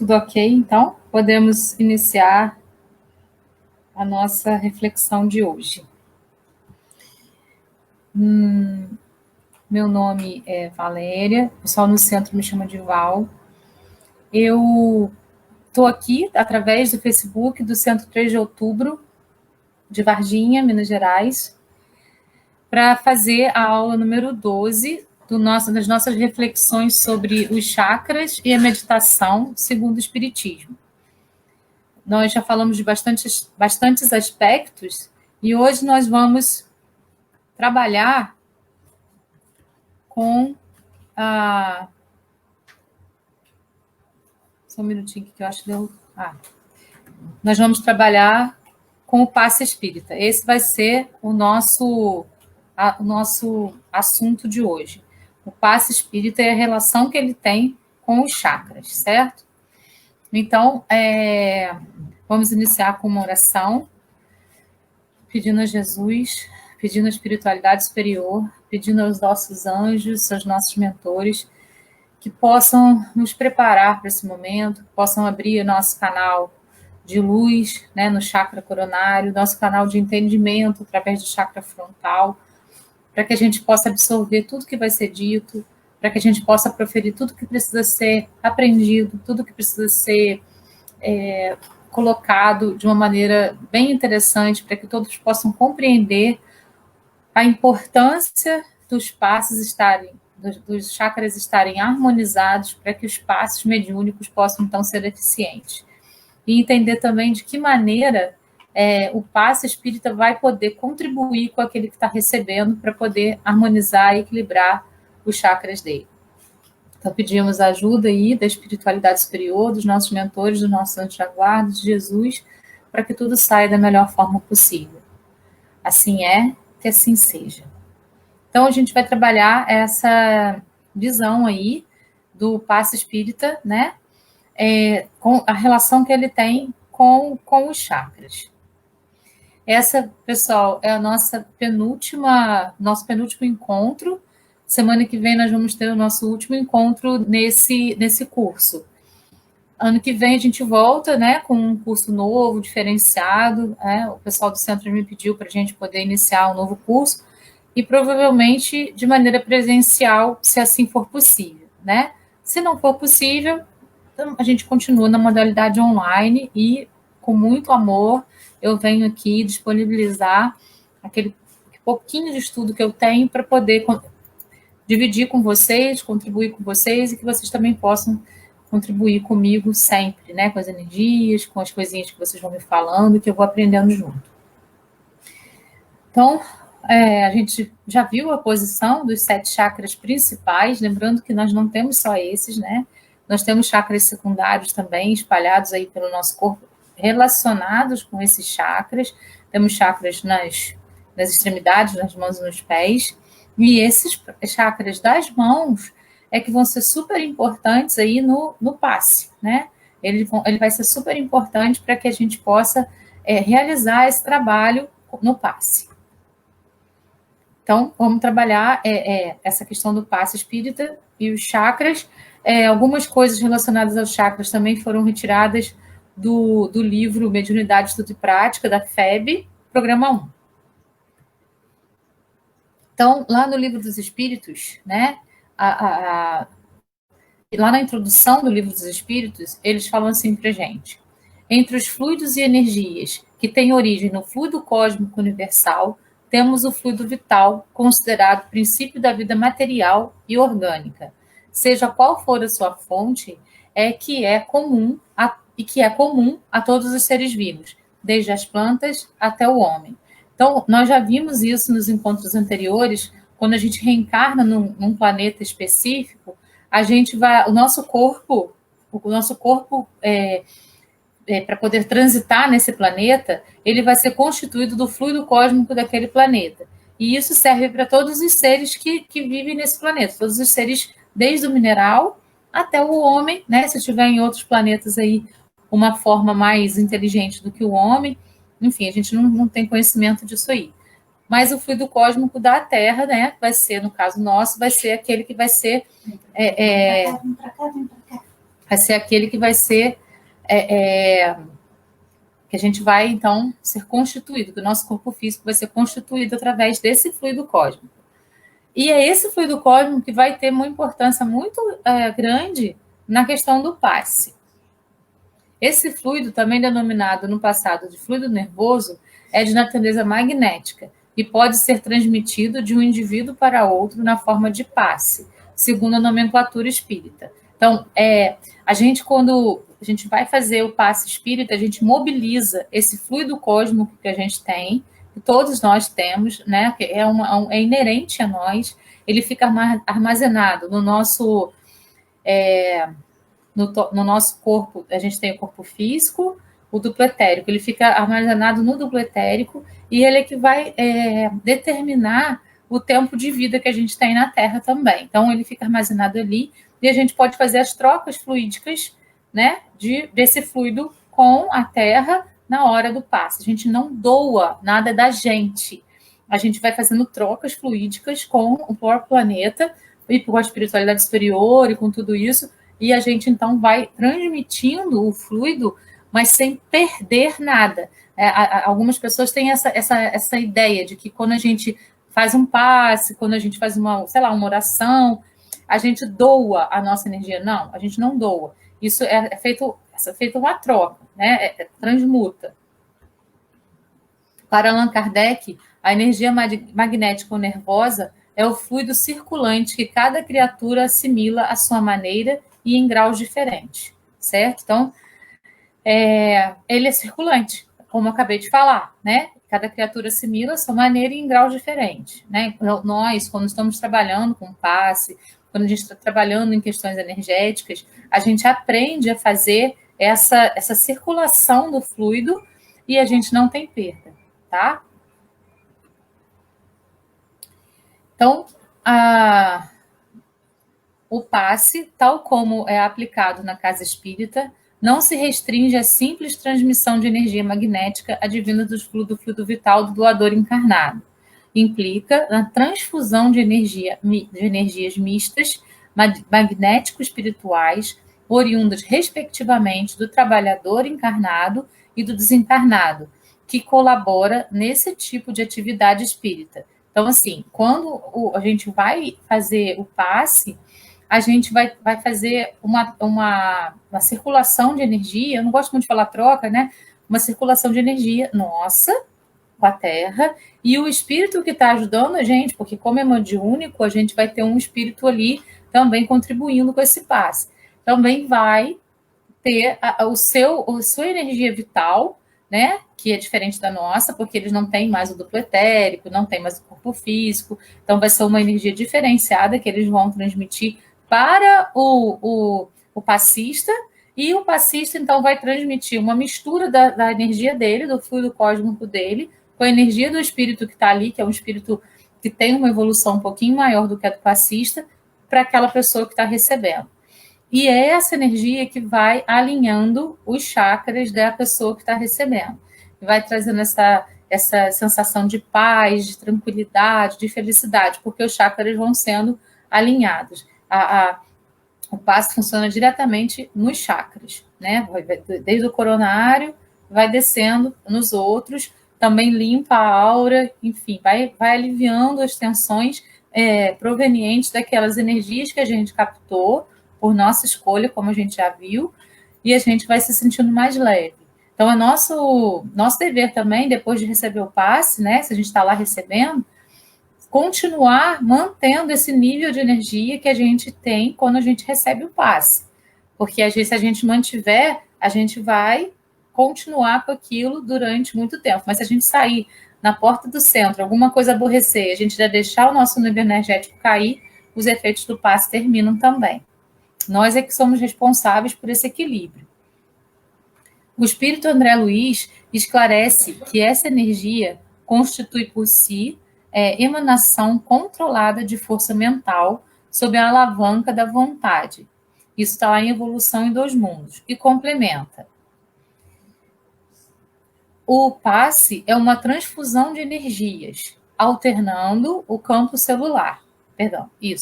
Tudo ok, então? Podemos iniciar a nossa reflexão de hoje. Meu nome é Valéria, o pessoal no centro me chama de Val. Eu estou aqui através do Facebook do Centro 3 de Outubro, de Varginha, Minas Gerais, para fazer a aula número 12 das nossas reflexões sobre os chakras e a meditação segundo o Espiritismo. Nós já falamos de bastantes aspectos e hoje nós vamos trabalhar com a... Só um minutinho que eu acho que deu... Nós vamos trabalhar com o passe espírita. Esse vai ser o nosso assunto de hoje. O passe espírita é a relação que ele tem com os chakras, certo? Então, vamos iniciar com uma oração, pedindo a Jesus, pedindo a espiritualidade superior, pedindo aos nossos anjos, aos nossos mentores, que possam nos preparar para esse momento, que possam abrir o nosso canal de luz, né, no chakra coronário, nosso canal de entendimento através do chakra frontal, para que a gente possa absorver tudo que vai ser dito, para que a gente possa proferir tudo que precisa ser aprendido, tudo que precisa ser colocado de uma maneira bem interessante, para que todos possam compreender a importância dos passos dos chakras estarem harmonizados para que os passos mediúnicos possam, então, ser eficientes. E entender também de que maneira o passe espírita vai poder contribuir com aquele que está recebendo para poder harmonizar e equilibrar os chakras dele. Então, pedimos a ajuda aí da espiritualidade superior, dos nossos mentores, dos nossos anjos da guarda, de Jesus, para que tudo saia da melhor forma possível. Assim é, que assim seja. Então, a gente vai trabalhar essa visão aí do passe espírita, né? Com a relação que ele tem com os chakras. Essa, pessoal, é a nosso penúltimo encontro. Semana que vem nós vamos ter o nosso último encontro nesse curso. Ano que vem a gente volta, né, com um curso novo, diferenciado. O pessoal do centro me pediu para a gente poder iniciar um novo curso e provavelmente de maneira presencial, se assim for possível, né? Se não for possível, então a gente continua na modalidade online e, com muito amor, eu venho aqui disponibilizar aquele pouquinho de estudo que eu tenho para poder dividir com vocês, contribuir com vocês e que vocês também possam contribuir comigo sempre, né? Com as energias, com as coisinhas que vocês vão me falando, que eu vou aprendendo junto. Então, a gente já viu a posição dos 7 chakras principais, lembrando que nós não temos só esses, né? Nós temos chakras secundários também, espalhados aí pelo nosso corpo, relacionados com esses chakras. Temos chakras nas extremidades, nas mãos e nos pés. E esses chakras das mãos é que vão ser super importantes aí no passe, né? Ele vai ser super importante para que a gente possa realizar esse trabalho no passe. Então, vamos trabalhar essa questão do passe espírita e os chakras. Algumas coisas relacionadas aos chakras também foram retiradas do livro Mediunidade, Estudo e Prática, da FEB, programa 1. Então, lá no Livro dos Espíritos, né, lá na introdução do Livro dos Espíritos, eles falam assim para a gente: entre os fluidos e energias que têm origem no fluido cósmico universal, temos o fluido vital, considerado princípio da vida material e orgânica. Seja qual for a sua fonte, que é comum a todos os seres vivos, desde as plantas até o homem. Então, nós já vimos isso nos encontros anteriores. Quando a gente reencarna num planeta específico, o nosso corpo para poder transitar nesse planeta, ele vai ser constituído do fluido cósmico daquele planeta. E isso serve para todos os seres que vivem nesse planeta, todos os seres, desde o mineral até o homem, né? Se tiver em outros planetas aí uma forma mais inteligente do que o homem, enfim, a gente não tem conhecimento disso aí. Mas o fluido cósmico da Terra, né, vai ser, no caso nosso, vai ser aquele que vai ser... Vem pra cá. vai ser aquele que vai ser que a gente vai, então, ser constituído, que o nosso corpo físico vai ser constituído através desse fluido cósmico. E é esse fluido cósmico que vai ter uma importância muito grande na questão do passe. Esse fluido, também denominado no passado de fluido nervoso, é de natureza magnética e pode ser transmitido de um indivíduo para outro na forma de passe, segundo a nomenclatura espírita. Então, a gente, quando a gente vai fazer o passe espírita, a gente mobiliza esse fluido cósmico que a gente tem, que todos nós temos, né? Que é inerente a nós, ele fica armazenado no nosso no nosso corpo. A gente tem o corpo físico, o duplo etérico, ele fica armazenado no duplo etérico e ele é que vai determinar o tempo de vida que a gente tem na Terra também. Então, ele fica armazenado ali e a gente pode fazer as trocas fluídicas, né, desse fluido com a Terra na hora do passe. A gente não doa nada da gente. A gente vai fazendo trocas fluídicas com o próprio planeta e com a espiritualidade superior e com tudo isso, e a gente, então, vai transmitindo o fluido, mas sem perder nada. Algumas pessoas têm essa ideia de que quando a gente faz um passe, quando a gente faz uma oração, a gente doa a nossa energia. Não, a gente não doa. Isso é feito uma troca, né? Transmuta. Para Allan Kardec, a energia magnética ou nervosa é o fluido circulante que cada criatura assimila à sua maneira e em graus diferentes, certo? Então, ele é circulante, como eu acabei de falar, né? Cada criatura assimila à sua maneira e em graus diferentes, né? Nós, quando estamos trabalhando com passe, quando a gente está trabalhando em questões energéticas, a gente aprende a fazer essa circulação do fluido e a gente não tem perda, tá? Então, o passe, tal como é aplicado na casa espírita, não se restringe à simples transmissão de energia magnética advinda do fluido vital do doador encarnado. Implica na transfusão de energias mistas, magnético-espirituais, oriundas, respectivamente, do trabalhador encarnado e do desencarnado, que colabora nesse tipo de atividade espírita. Então, assim, quando a gente vai fazer o passe, a gente vai fazer uma circulação de energia, eu não gosto muito de falar troca, né? Uma circulação de energia nossa com a Terra, e o espírito que está ajudando a gente, porque como é mediúnico, a gente vai ter um espírito ali também contribuindo com esse passe. Também vai ter a sua energia vital, né, que é diferente da nossa, porque eles não têm mais o duplo etérico, não tem mais o corpo físico, então vai ser uma energia diferenciada que eles vão transmitir para o passista, e o passista, então, vai transmitir uma mistura da energia dele, do fluido cósmico dele, com a energia do espírito que está ali, que é um espírito que tem uma evolução um pouquinho maior do que a do passista, para aquela pessoa que está recebendo. E é essa energia que vai alinhando os chakras da pessoa que está recebendo. Vai trazendo essa sensação de paz, de tranquilidade, de felicidade, porque os chakras vão sendo alinhados. O passe funciona diretamente nos chakras, né? Desde o coronário, vai descendo nos outros, também limpa a aura, enfim, vai aliviando as tensões provenientes daquelas energias que a gente captou por nossa escolha, como a gente já viu, e a gente vai se sentindo mais leve. Então, é nosso dever também, depois de receber o passe, né? Se a gente está lá recebendo, continuar mantendo esse nível de energia que a gente tem quando a gente recebe o passe. Porque, às vezes, se a gente mantiver, a gente vai continuar com aquilo durante muito tempo. Mas se a gente sair na porta do centro, alguma coisa aborrecer, a gente já deixar o nosso nível energético cair, os efeitos do passe terminam também. Nós é que somos responsáveis por esse equilíbrio. O espírito André Luiz esclarece que essa energia constitui por si emanação controlada de força mental sob a alavanca da vontade. Isso está lá em Evolução em Dois Mundos. E complementa. O passe é uma transfusão de energias, alterando o campo celular.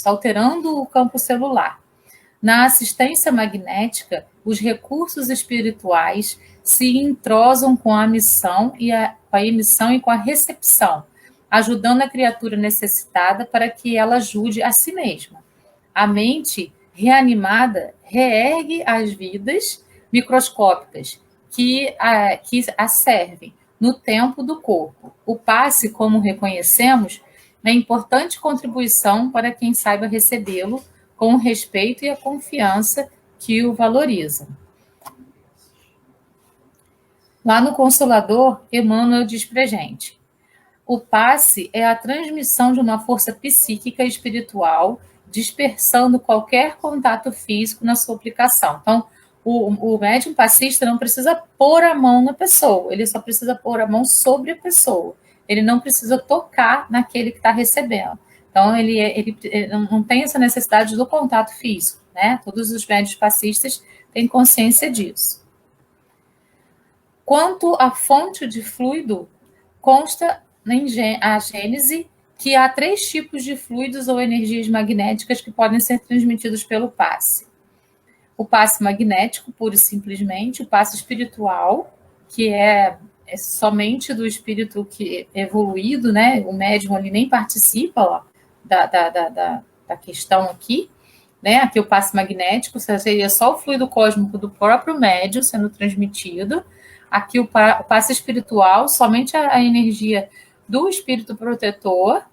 Alterando o campo celular. Na assistência magnética, os recursos espirituais se entrosam com a missão com a emissão e com a recepção, ajudando a criatura necessitada para que ela ajude a si mesma. A mente reanimada reergue as vidas microscópicas que a servem no tempo do corpo. O passe, como reconhecemos, é importante contribuição para quem saiba recebê-lo com o respeito e a confiança que o valorizam. Lá no Consolador, Emmanuel diz para gente: o passe é a transmissão de uma força psíquica e espiritual, dispersando qualquer contato físico na sua aplicação. Então, o médium passista não precisa pôr a mão na pessoa, ele só precisa pôr a mão sobre a pessoa. Ele não precisa tocar naquele que está recebendo. Então, ele não tem essa necessidade do contato físico, né? Todos os médiuns passistas têm consciência disso. Quanto à fonte de fluido, consta a Gênese que há 3 tipos de fluidos ou energias magnéticas que podem ser transmitidos pelo passe. O passe magnético, pura e simplesmente, o passe espiritual, que é somente do espírito que é evoluído, né? O médium ali nem participa da questão aqui, né? Aqui o passe magnético seria só o fluido cósmico do próprio médium sendo transmitido. Aqui o passe espiritual, somente a energia do espírito protetor,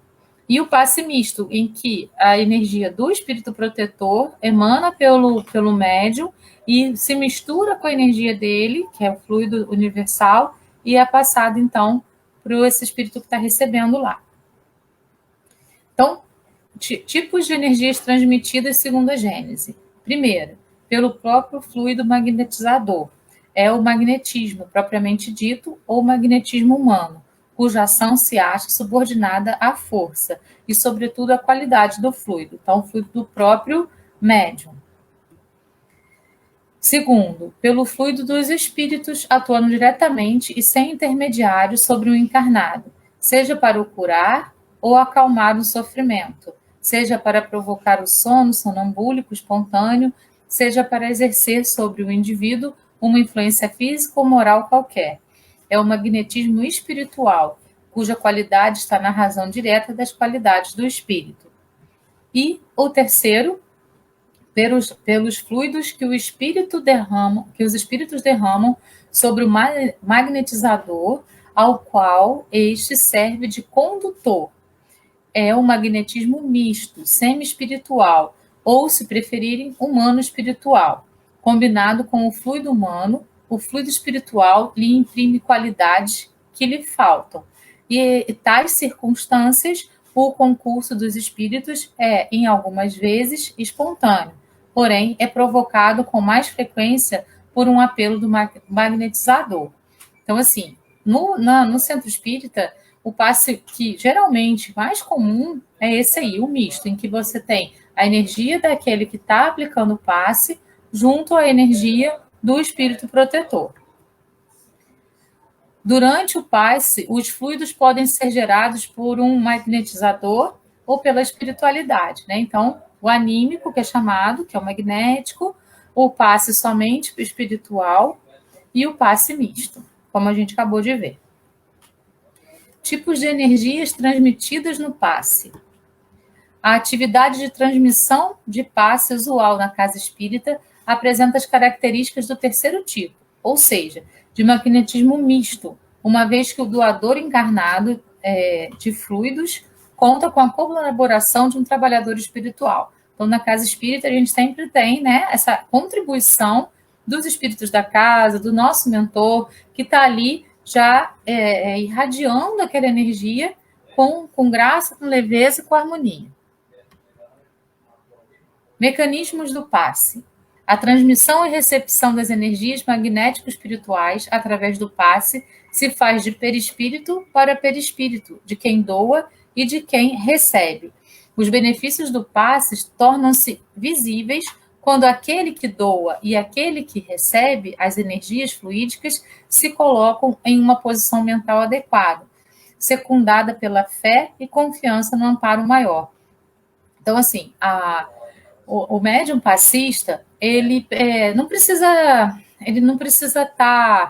e o passe misto, em que a energia do espírito protetor emana pelo médium e se mistura com a energia dele, que é o fluido universal, e é passado, então, para esse espírito que está recebendo lá. Então, tipos de energias transmitidas segundo a Gênese. Primeiro, pelo próprio fluido magnetizador. É o magnetismo, propriamente dito, ou magnetismo humano, cuja ação se acha subordinada à força e, sobretudo, à qualidade do fluido. Então, o fluido do próprio médium. Segundo, pelo fluido dos espíritos atuando diretamente e sem intermediário sobre o encarnado, seja para o curar ou acalmar o sofrimento, seja para provocar o sono sonambúlico espontâneo, seja para exercer sobre o indivíduo uma influência física ou moral qualquer. É o magnetismo espiritual, cuja qualidade está na razão direta das qualidades do espírito. E o terceiro, pelos fluidos que os espíritos derramam sobre o magnetizador, ao qual este serve de condutor. É o magnetismo misto, semi-espiritual, ou, se preferirem, humano-espiritual. Combinado com o fluido humano, o fluido espiritual lhe imprime qualidades que lhe faltam. E tais circunstâncias, o concurso dos espíritos é, em algumas vezes, espontâneo, porém é provocado com mais frequência por um apelo do magnetizador. Então, assim, no centro espírita, o passe que geralmente mais comum é esse aí, o misto, em que você tem a energia daquele que está aplicando o passe junto à energia do espírito protetor. Durante o passe, os fluidos podem ser gerados por um magnetizador ou pela espiritualidade, né? Então, o anímico, que é chamado, que é o magnético, o passe somente espiritual e o passe misto, como a gente acabou de ver. Tipos de energias transmitidas no passe. A atividade de transmissão de passe usual na casa espírita apresenta as características do terceiro tipo, ou seja, de magnetismo misto, uma vez que o doador encarnado de fluidos conta com a colaboração de um trabalhador espiritual. Então, na casa espírita, a gente sempre tem, né, essa contribuição dos espíritos da casa, do nosso mentor, que está ali já irradiando aquela energia com graça, com leveza e com harmonia. Mecanismos do passe. A transmissão e recepção das energias magnético-espirituais através do passe se faz de perispírito para perispírito, de quem doa e de quem recebe. Os benefícios do passe tornam-se visíveis quando aquele que doa e aquele que recebe as energias fluídicas se colocam em uma posição mental adequada, secundada pela fé e confiança no amparo maior. Então, assim, o médium passista, ele não precisa estar,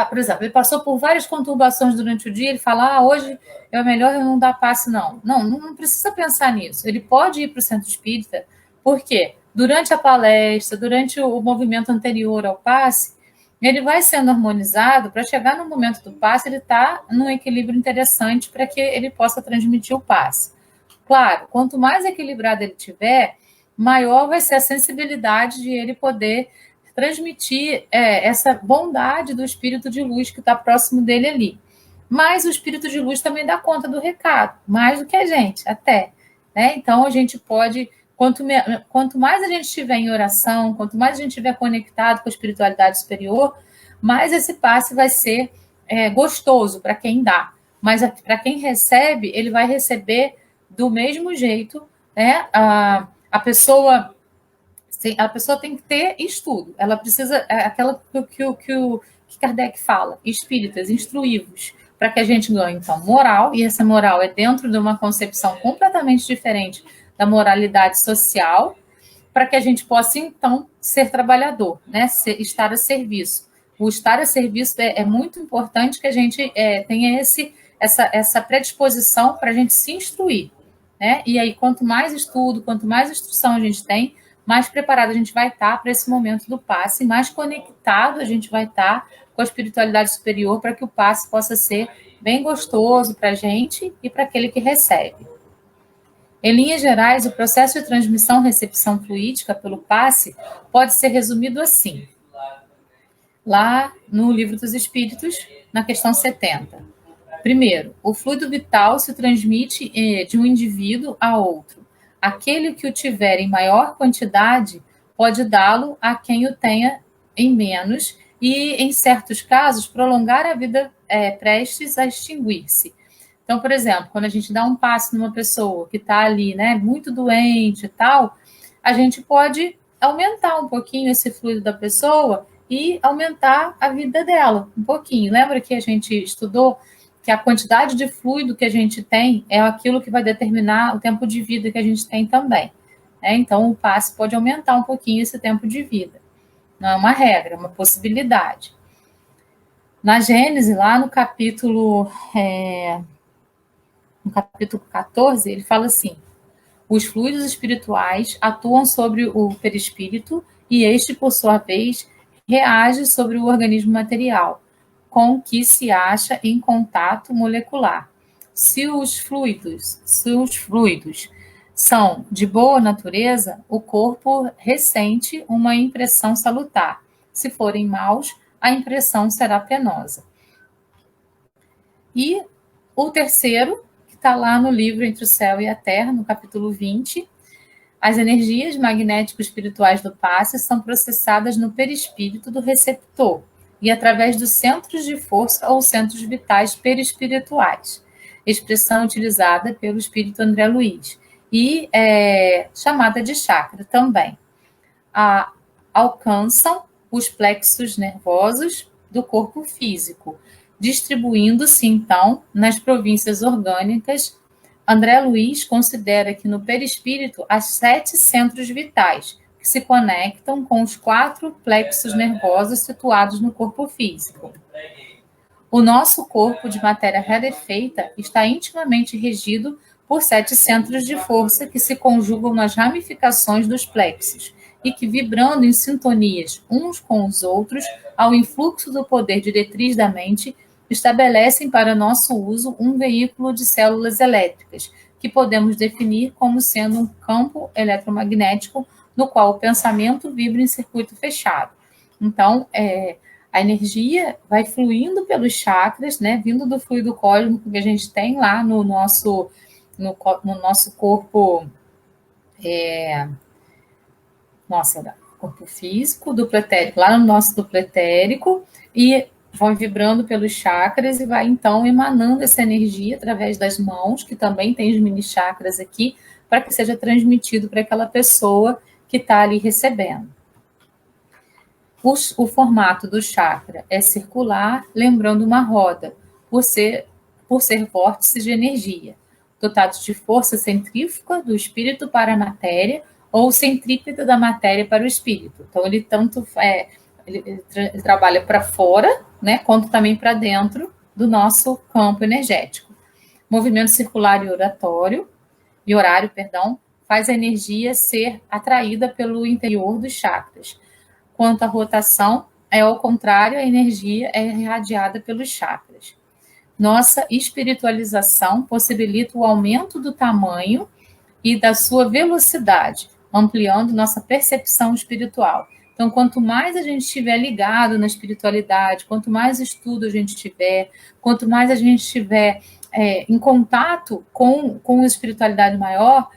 por exemplo, ele passou por várias conturbações durante o dia, ele fala, hoje é melhor eu não dar passe, não. Não precisa pensar nisso. Ele pode ir para o centro espírita, porque durante a palestra, durante o movimento anterior ao passe, ele vai sendo harmonizado para chegar no momento do passe, ele está num equilíbrio interessante para que ele possa transmitir o passe. Claro, quanto mais equilibrado ele tiver, maior vai ser a sensibilidade de ele poder transmitir essa bondade do espírito de luz que está próximo dele ali. Mas o espírito de luz também dá conta do recado, mais do que a gente, até. Né? Então, a gente pode, quanto mais a gente estiver em oração, quanto mais a gente estiver conectado com a espiritualidade superior, mais esse passe vai ser gostoso para quem dá. Mas para quem recebe, ele vai receber do mesmo jeito, né? A pessoa tem que ter estudo. Ela precisa, aquela que Kardec fala, espíritas, instruí-vos, para que a gente ganhe, então, moral, e essa moral é dentro de uma concepção completamente diferente da moralidade social, para que a gente possa, então, ser trabalhador, né? Estar a serviço. O estar a serviço é muito importante que a gente tenha essa predisposição para a gente se instruir. Né? E aí, quanto mais estudo, quanto mais instrução a gente tem, mais preparado a gente vai estar para esse momento do passe, mais conectado a gente vai estar com a espiritualidade superior para que o passe possa ser bem gostoso para a gente e para aquele que recebe. Em linhas gerais, o processo de transmissão-recepção fluídica pelo passe pode ser resumido assim. Lá no Livro dos Espíritos, na questão 70. Primeiro, o fluido vital se transmite de um indivíduo a outro. Aquele que o tiver em maior quantidade pode dá-lo a quem o tenha em menos e, em certos casos, prolongar a vida prestes a extinguir-se. Então, por exemplo, quando a gente dá um passe numa pessoa que está ali, né, muito doente e tal, a gente pode aumentar um pouquinho esse fluido da pessoa e aumentar a vida dela um pouquinho. Lembra que a gente estudou que a quantidade de fluido que a gente tem é aquilo que vai determinar o tempo de vida que a gente tem também. Então, o passe pode aumentar um pouquinho esse tempo de vida. Não é uma regra, é uma possibilidade. Na Gênesis, lá no capítulo 14, ele fala assim, os fluidos espirituais atuam sobre o perispírito e este, por sua vez, reage sobre o organismo material, com que se acha em contato molecular. Se os fluidos são de boa natureza, o corpo ressente uma impressão salutar. Se forem maus, a impressão será penosa. E o terceiro, que está lá no livro Entre o Céu e a Terra, no capítulo 20, as energias magnético-espirituais do passe são processadas no perispírito do receptor e através dos centros de força ou centros vitais perispirituais, expressão utilizada pelo espírito André Luiz, e chamada de chakra também. Alcançam os plexos nervosos do corpo físico, distribuindo-se, então, nas províncias orgânicas. André Luiz considera que no perispírito há 7 centros vitais, que se conectam com os 4 plexos nervosos situados no corpo físico. O nosso corpo de matéria rarefeita está intimamente regido por 7 centros de força que se conjugam nas ramificações dos plexos e que, vibrando em sintonias uns com os outros, ao influxo do poder diretriz da mente, estabelecem para nosso uso um veículo de células elétricas, que podemos definir como sendo um campo eletromagnético no qual o pensamento vibra em circuito fechado. Então, a energia vai fluindo pelos chakras, né, vindo do fluido cósmico que a gente tem lá no nosso corpo, corpo físico, duplo etérico, lá no nosso duplo etérico, e vão vibrando pelos chakras e vai, então, emanando essa energia através das mãos, que também tem os mini chakras aqui, para que seja transmitido para aquela pessoa que está ali recebendo. O formato do chakra é circular, lembrando uma roda, por ser vórtices de energia. dotados de força centrífuga do espírito para a matéria ou centrípeta da matéria para o espírito. Então, ele ele trabalha para fora, né, quanto também para dentro do nosso campo energético. Movimento circular e horário, faz a energia ser atraída pelo interior dos chakras. Quanto à rotação, ao contrário, a energia é irradiada pelos chakras. Nossa espiritualização possibilita o aumento do tamanho e da sua velocidade, ampliando nossa percepção espiritual. Então, quanto mais a gente estiver ligado na espiritualidade, quanto mais estudo a gente tiver, quanto mais a gente estiver em contato com a espiritualidade maior,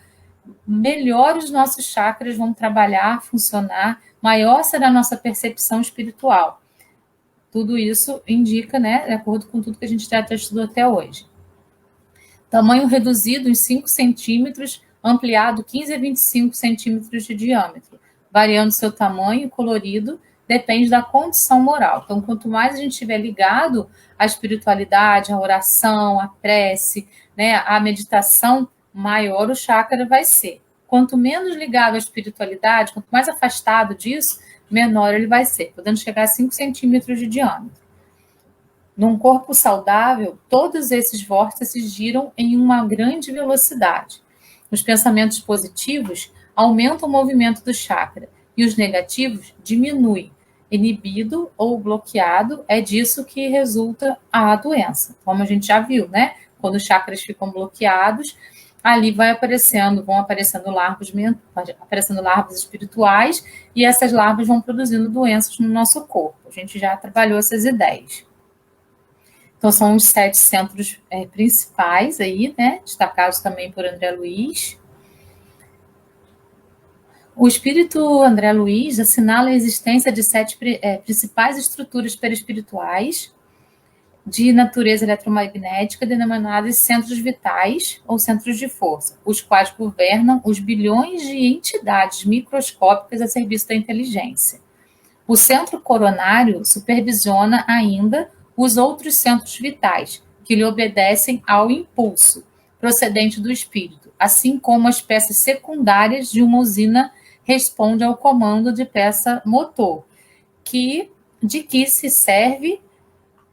melhor os nossos chakras vão trabalhar, funcionar, maior será a nossa percepção espiritual. Tudo isso indica, né, de acordo com tudo que a gente já estudou até hoje. Tamanho reduzido em 5 centímetros, ampliado 15 a 25 centímetros de diâmetro. Variando seu tamanho, colorido, depende da condição moral. Então, quanto mais a gente estiver ligado à espiritualidade, à oração, à prece, né, à meditação, maior o chakra vai ser. Quanto menos ligado à espiritualidade, quanto mais afastado disso, menor ele vai ser, podendo chegar a 5 centímetros de diâmetro. Num corpo saudável, todos esses vórtices giram em uma grande velocidade. Os pensamentos positivos aumentam o movimento do chakra e os negativos diminuem. Inibido ou bloqueado, é disso que resulta a doença. Como a gente já viu, né? Quando os chakras ficam bloqueados, ali vão aparecendo larvas espirituais e essas larvas vão produzindo doenças no nosso corpo. A gente já trabalhou essas ideias. Então, são os 7 centros principais aí, né? Destacados também por André Luiz. O espírito André Luiz assinala a existência de 7 principais estruturas perispirituais de natureza eletromagnética, denominadas centros vitais ou centros de força, os quais governam os bilhões de entidades microscópicas a serviço da inteligência. O centro coronário supervisiona ainda os outros centros vitais, que lhe obedecem ao impulso procedente do espírito, assim como as peças secundárias de uma usina respondem ao comando de peça motor, de que se serve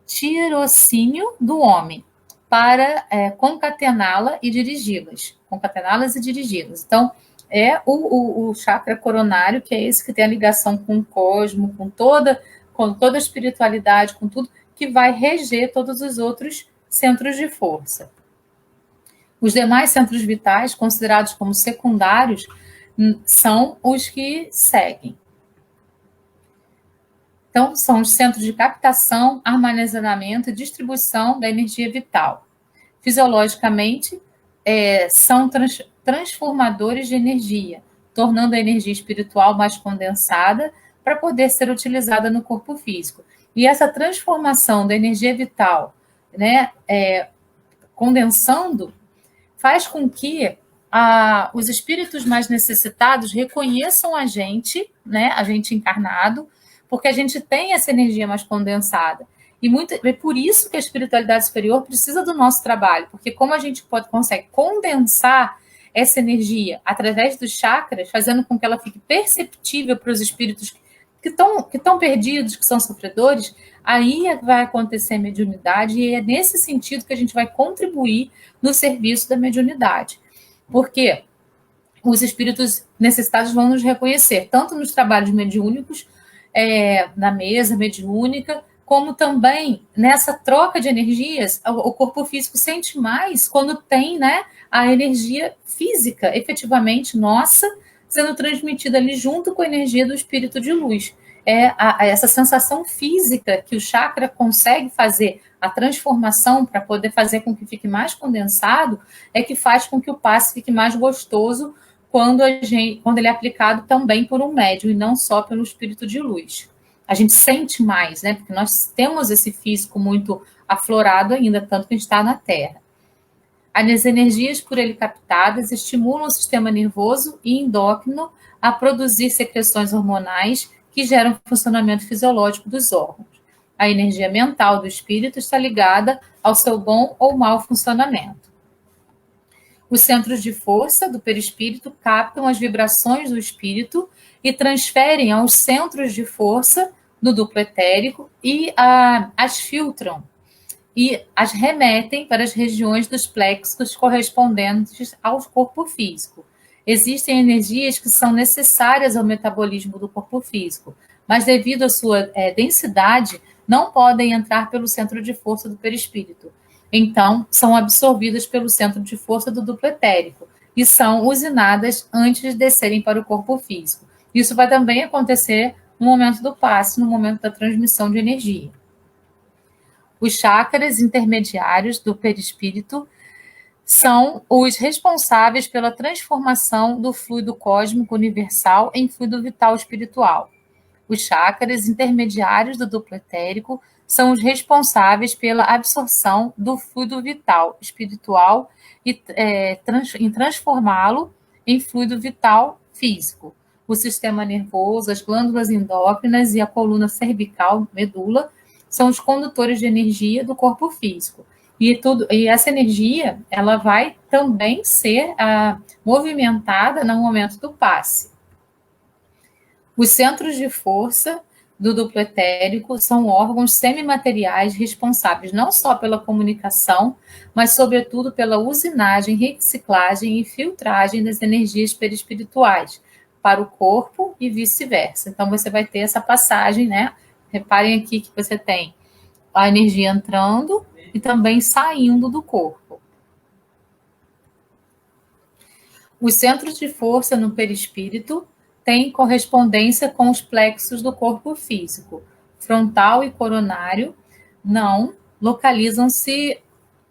tirocínio do homem para concatená-las e dirigi-las. Então, é o chakra coronário, que é esse que tem a ligação com o cosmo, com toda a espiritualidade, com tudo, que vai reger todos os outros centros de força. Os demais centros vitais, considerados como secundários, são os que seguem. Então, são os centros de captação, armazenamento e distribuição da energia vital. Fisiologicamente, são transformadores de energia, tornando a energia espiritual mais condensada para poder ser utilizada no corpo físico. E essa transformação da energia vital, né, condensando, faz com que os espíritos mais necessitados reconheçam a gente, né, a gente encarnado, porque a gente tem essa energia mais condensada. E é por isso que a espiritualidade superior precisa do nosso trabalho, porque como a gente consegue condensar essa energia através dos chakras, fazendo com que ela fique perceptível para os espíritos que estão perdidos, que são sofredores, aí vai acontecer a mediunidade, e é nesse sentido que a gente vai contribuir no serviço da mediunidade. Porque os espíritos necessitados vão nos reconhecer, tanto nos trabalhos mediúnicos, na mesa mediúnica, como também nessa troca de energias, o corpo físico sente mais quando tem, né, a energia física, efetivamente, nossa, sendo transmitida ali junto com a energia do espírito de luz. Essa sensação física que o chakra consegue fazer, a transformação para poder fazer com que fique mais condensado, é que faz com que o passe fique mais gostoso quando ele é aplicado também por um médium e não só pelo espírito de luz. A gente sente mais, né? Porque nós temos esse físico muito aflorado ainda, tanto que a gente está na Terra. As energias por ele captadas estimulam o sistema nervoso e endócrino a produzir secreções hormonais que geram o funcionamento fisiológico dos órgãos. A energia mental do espírito está ligada ao seu bom ou mau funcionamento. Os centros de força do perispírito captam as vibrações do espírito e transferem aos centros de força do duplo etérico e as filtram e as remetem para as regiões dos plexos correspondentes ao corpo físico. Existem energias que são necessárias ao metabolismo do corpo físico, mas devido à sua densidade, não podem entrar pelo centro de força do perispírito. Então, são absorvidas pelo centro de força do duplo etérico e são usinadas antes de descerem para o corpo físico. Isso vai também acontecer no momento do passe, no momento da transmissão de energia. Os chakras intermediários do perispírito são os responsáveis pela transformação do fluido cósmico universal em fluido vital espiritual. Os chakras intermediários do duplo etérico são os responsáveis pela absorção do fluido vital espiritual e em transformá-lo em fluido vital físico. O sistema nervoso, as glândulas endócrinas e a coluna cervical, medula, são os condutores de energia do corpo físico. E essa energia, ela vai também ser movimentada no momento do passe. Os centros de força do duplo etérico são órgãos semimateriais responsáveis não só pela comunicação, mas sobretudo pela usinagem, reciclagem e filtragem das energias perispirituais para o corpo e vice-versa. Então, você vai ter essa passagem, né? Reparem aqui que você tem a energia entrando e também saindo do corpo. Os centros de força no perispírito têm correspondência com os plexos do corpo físico. Frontal e coronário não localizam-se.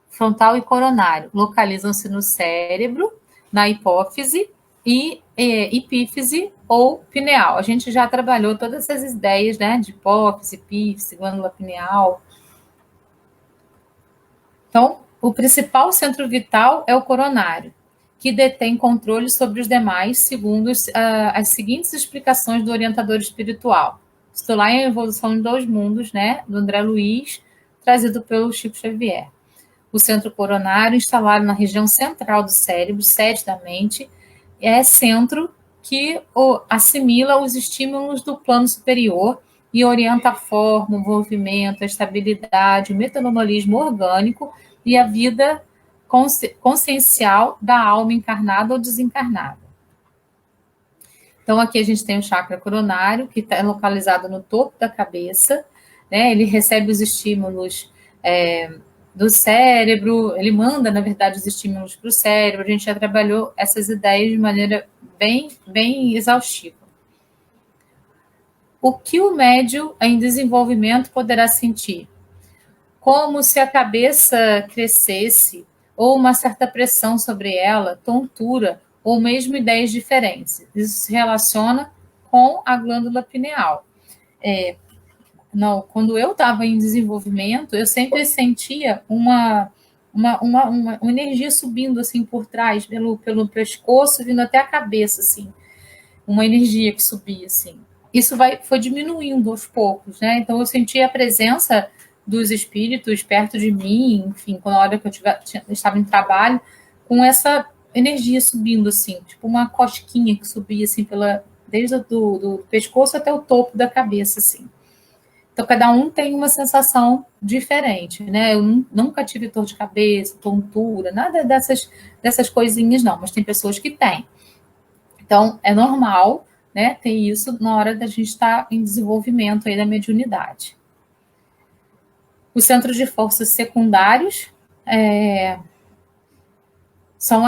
Frontal e coronário localizam-se no cérebro, na hipófise e epífise ou pineal. A gente já trabalhou todas essas ideias, né, de hipófise, epífise, glândula pineal. Então, o principal centro vital é o coronário, que detém controle sobre os demais, segundo as seguintes explicações do orientador espiritual. Estou lá em A Evolução em Dois Mundos, né, do André Luiz, trazido pelo Chico Xavier. O centro coronário, instalado na região central do cérebro, sede da mente, é centro que assimila os estímulos do plano superior e orienta a forma, o movimento, a estabilidade, o metabolismo orgânico e a vida consciencial da alma encarnada ou desencarnada. Então, aqui a gente tem o chakra coronário, que está localizado no topo da cabeça, né? Ele recebe os estímulos do cérebro, ele manda, na verdade, os estímulos para o cérebro. A gente já trabalhou essas ideias de maneira bem exaustiva. O que o médium em desenvolvimento poderá sentir? Como se a cabeça crescesse, ou uma certa pressão sobre ela, tontura, ou mesmo ideias diferentes. Isso se relaciona com a glândula pineal. Quando eu estava em desenvolvimento, eu sempre sentia uma energia subindo assim por trás, pelo pescoço, vindo até a cabeça, assim. Uma energia que subia, assim. Isso foi diminuindo aos poucos, né? Então, eu sentia a presença dos espíritos perto de mim, enfim, quando a hora que eu estava em trabalho, com essa energia subindo, assim, tipo uma cosquinha que subia, assim, desde do pescoço até o topo da cabeça, assim. Então, cada um tem uma sensação diferente, né? Eu nunca tive dor de cabeça, tontura, nada dessas coisinhas, não, mas tem pessoas que têm. Então, é normal, né, ter isso na hora da gente estar em desenvolvimento aí da mediunidade. Os centros de forças secundários são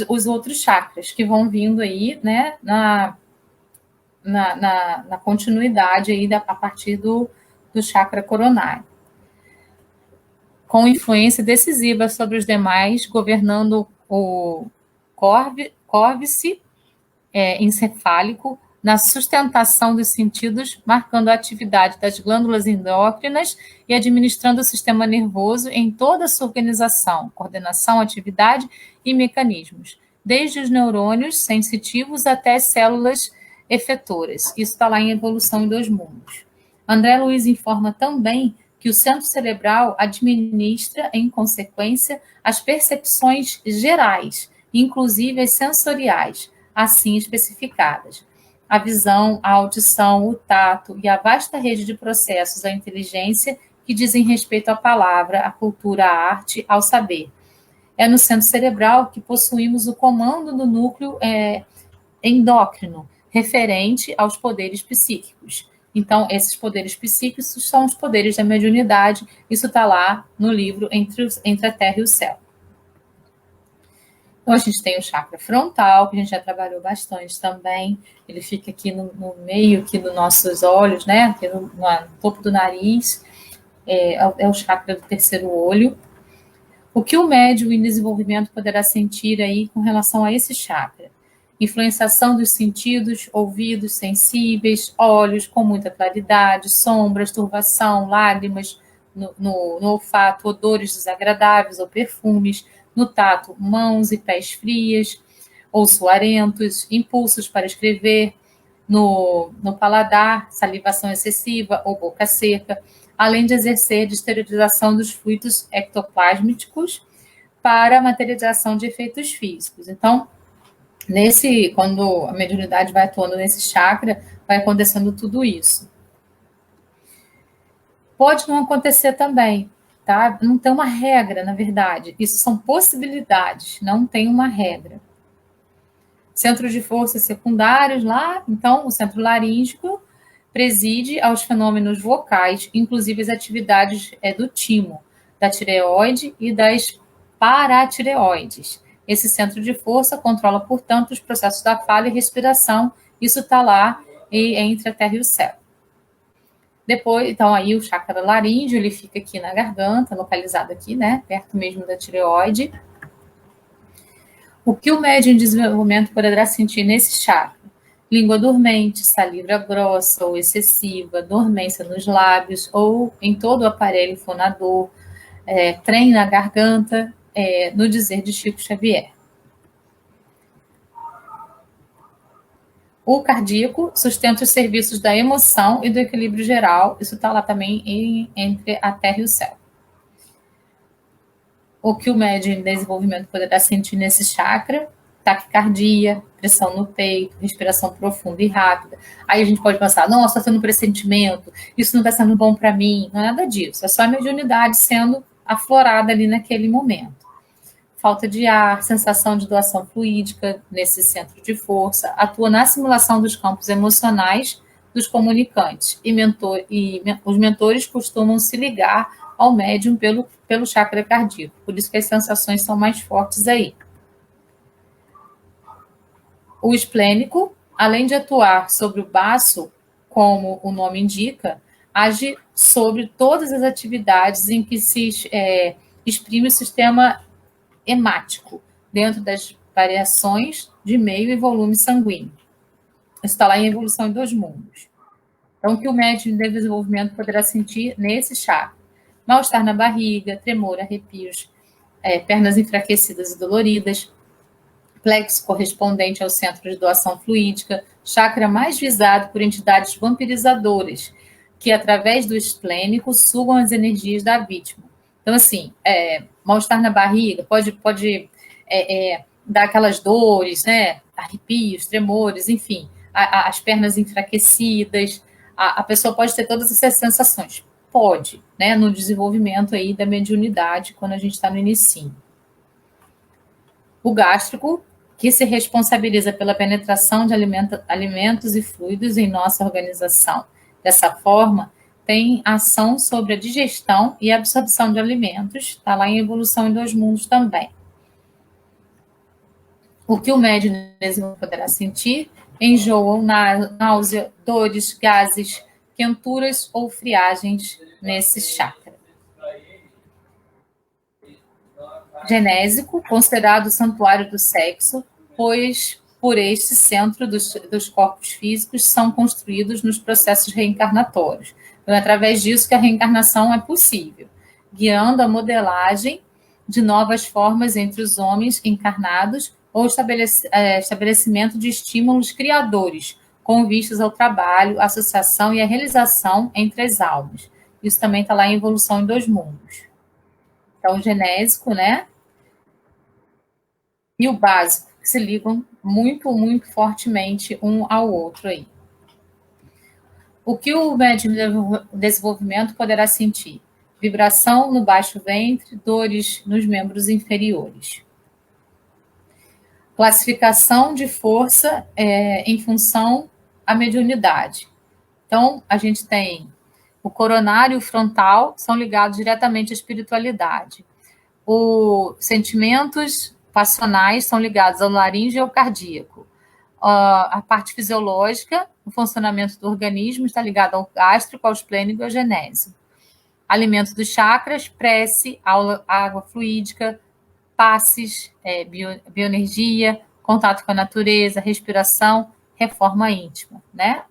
os outros chakras que vão vindo aí, né, na continuidade aí a partir do chakra coronário, com influência decisiva sobre os demais, governando o córvice encefálico, na sustentação dos sentidos, marcando a atividade das glândulas endócrinas e administrando o sistema nervoso em toda a sua organização, coordenação, atividade e mecanismos, desde os neurônios sensitivos até as células efetoras. Isso está lá em Evolução em Dois Mundos. André Luiz informa também que o centro cerebral administra, em consequência, as percepções gerais inclusive as sensoriais, assim especificadas. A visão, a audição, o tato e a vasta rede de processos da inteligência que dizem respeito à palavra, à cultura, à arte, ao saber. É no centro cerebral que possuímos o comando do núcleo endócrino, referente aos poderes psíquicos. Então, esses poderes psíquicos são os poderes da mediunidade. Isso está lá no livro Entre a Terra e o Céu. Então, a gente tem o chakra frontal, que a gente já trabalhou bastante também. Ele fica aqui no meio, aqui dos nossos olhos, né? Aqui no topo do nariz. É o chakra do terceiro olho. O que o médium em desenvolvimento poderá sentir aí com relação a esse chakra? Influenciação dos sentidos, ouvidos sensíveis, olhos com muita claridade, sombras, turvação, lágrimas no olfato, odores desagradáveis ou perfumes, no tato, mãos e pés frias ou suarentos, impulsos para escrever, no paladar, salivação excessiva ou boca seca, além de exercer de esterilização dos fluidos ectoplásmicos para a materialização de efeitos físicos. Então, quando a mediunidade vai atuando nesse chakra, vai acontecendo tudo isso. Pode não acontecer também, tá? Não tem uma regra, na verdade. Isso são possibilidades, não tem uma regra. Centros de força secundários lá, então, o centro laríngico preside aos fenômenos vocais, inclusive as atividades do timo, da tireoide e das paratireoides. Esse centro de força controla, portanto, os processos da fala e respiração. Isso está lá entre a terra e o céu. Depois, então, aí o chakra laríngeo, ele fica aqui na garganta, localizado aqui, né, perto mesmo da tireoide. O que o médium em desenvolvimento poderá sentir nesse chakra? Língua dormente, saliva grossa ou excessiva, dormência nos lábios ou em todo o aparelho fonador, trem na garganta, no dizer de Chico Xavier. O cardíaco sustenta os serviços da emoção e do equilíbrio geral. Isso está lá também entre a terra e o céu. O que o médium em desenvolvimento poderá sentir nesse chakra? Taquicardia, pressão no peito, respiração profunda e rápida. Aí a gente pode pensar, nossa, estou tendo um pressentimento, isso não está sendo bom para mim. Não é nada disso, é só a mediunidade sendo aflorada ali naquele momento. Falta de ar, sensação de doação fluídica nesse centro de força, atua na simulação dos campos emocionais dos comunicantes. Os mentores costumam se ligar ao médium pelo chakra cardíaco, por isso que as sensações são mais fortes aí. O esplênico, além de atuar sobre o baço, como o nome indica, age sobre todas as atividades em que se exprime o sistema hemático, dentro das variações de meio e volume sanguíneo. Isso está lá em Evolução em Dois Mundos. Então, o que o médium de desenvolvimento poderá sentir nesse chakra? Mal-estar na barriga, tremor, arrepios, pernas enfraquecidas e doloridas, plexo correspondente ao centro de doação fluídica, chakra mais visado por entidades vampirizadoras, que através do esplênico sugam as energias da vítima. Então, assim, mal-estar na barriga pode dar aquelas dores, né? Arrepios, tremores, enfim, as pernas enfraquecidas, a pessoa pode ter todas essas sensações. Pode, né? No desenvolvimento aí da mediunidade, quando a gente está no inicinho. O gástrico, que se responsabiliza pela penetração de alimentos e fluidos em nossa organização. Dessa forma, tem ação sobre a digestão e absorção de alimentos, está lá em Evolução em Dois Mundos também. O que o médium poderá sentir? Enjoo, náusea, dores, gases, quenturas ou friagens nesse chakra. Genésico, considerado o santuário do sexo, pois por este centro dos corpos físicos são construídos nos processos reencarnatórios. Então, é através disso que a reencarnação é possível, guiando a modelagem de novas formas entre os homens encarnados ou estabelecimento de estímulos criadores, com vistas ao trabalho, associação e a realização entre as almas. Isso também está lá em Evolução em Dois Mundos. Então, o genésico, né? e o básico, que se ligam muito, muito fortemente um ao outro aí. O que o médium de desenvolvimento poderá sentir? Vibração no baixo ventre, dores nos membros inferiores. Classificação de força em função à mediunidade. Então, a gente tem o coronário e o frontal, são ligados diretamente à espiritualidade. Os sentimentos passionais são ligados ao laríngeo e ao cardíaco. A parte fisiológica, o funcionamento do organismo, está ligado ao gástrico, ao esplênico e ao genésio. Alimento dos chakras, prece, água fluídica, passes, bioenergia, contato com a natureza, respiração, reforma íntima, né?